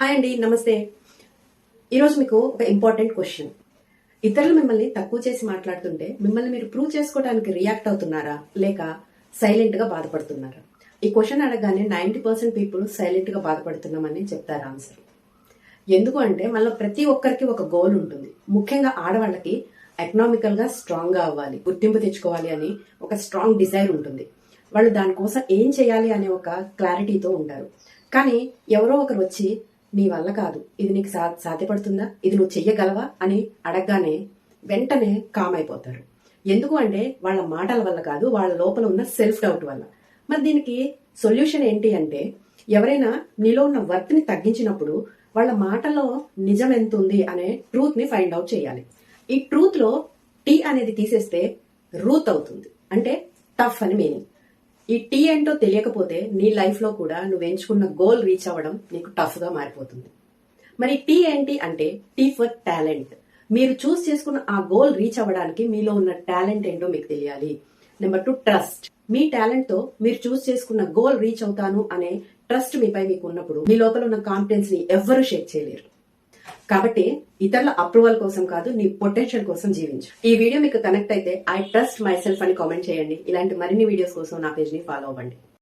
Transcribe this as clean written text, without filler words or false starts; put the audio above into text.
Hi అండి, నమస్తే. ఈరోజు మీకు ఒక ఇంపార్టెంట్ క్వశ్చన్. ఇతరులు మిమ్మల్ని తక్కువ చేసి మాట్లాడుతుంటే మిమ్మల్ని మీరు ప్రూవ్ చేసుకోవడానికి రియాక్ట్ అవుతున్నారా, లేక సైలెంట్ గా బాధపడుతున్నారా? ఈ క్వశ్చన్ అడగగానే 90% పీపుల్ సైలెంట్ గా బాధపడుతున్నామని చెప్తారు ఆన్సర్. ఎందుకు అంటే మనలో ప్రతి ఒక్కరికి ఒక గోల్ ఉంటుంది. ముఖ్యంగా ఆడవాళ్ళకి ఎకనామికల్ గా స్ట్రాంగ్ గా అవ్వాలి, గుర్తింపు తెచ్చుకోవాలి అని ఒక స్ట్రాంగ్ డిజైర్ ఉంటుంది. వాళ్ళు దానికోసం ఏం చేయాలి అనే ఒక క్లారిటీతో ఉంటారు. కానీ ఎవరో ఒకరు వచ్చి నీ వల్ల కాదు, ఇది నీకు సాధ్యపడుతుందా, ఇది నువ్వు చెయ్యగలవా అని అడగగానే వెంటనే కామ్ అయిపోతారు. ఎందుకు అంటే వాళ్ళ మాటల వల్ల కాదు, వాళ్ళ లోపల ఉన్న సెల్ఫ్ డౌట్ వల్ల. మరి దీనికి సొల్యూషన్ ఏంటి అంటే, ఎవరైనా నీలో ఉన్న వర్త్ ని తగ్గించినప్పుడు వాళ్ళ మాటలో నిజం ఎంత ఉంది అనే ట్రూత్ ని ఫైండ్ అవుట్ చేయాలి. ఈ ట్రూత్ లో టీ అనేది తీసేస్తే రూత్ అవుతుంది, అంటే టఫ్ అని మీనింగ్. ఈ టీ ఏంటో తెలియకపోతే నీ లైఫ్ లో కూడా నువ్వు ఎంచుకున్న గోల్ రీచ్ అవ్వడం నీకు టఫ్ గా మారిపోతుంది. మరి టీ ఏంటి అంటే, టీ ఫర్ టాలెంట్. మీరు చూస్ చేసుకున్న ఆ గోల్ రీచ్ అవ్వడానికి మీలో ఉన్న టాలెంట్ ఏంటో మీకు తెలియాలి. Number 2, trust. మీ టాలెంట్ తో మీరు చూస్ చేసుకున్న గోల్ రీచ్ అవుతాను అనే ట్రస్ట్ మీపై మీకు ఉన్నప్పుడు మీ లోపల ఉన్న కాన్ఫిడెన్స్ ని ఎవ్వరూ షేక్ చేయలేరు. కాబట్టి ఇతరుల అప్రూవల్ కోసం కాదు, నీ పొటెన్షియల్ కోసం జీవించు. ఈ వీడియో మీకు కనెక్ట్ అయితే ఐ ట్రస్ట్ మై సెల్ఫ్ అని కామెంట్ చేయండి. ఇలాంటి మరిన్ని వీడియోస్ కోసం నా పేజ్ ని ఫాలో అవ్వండి.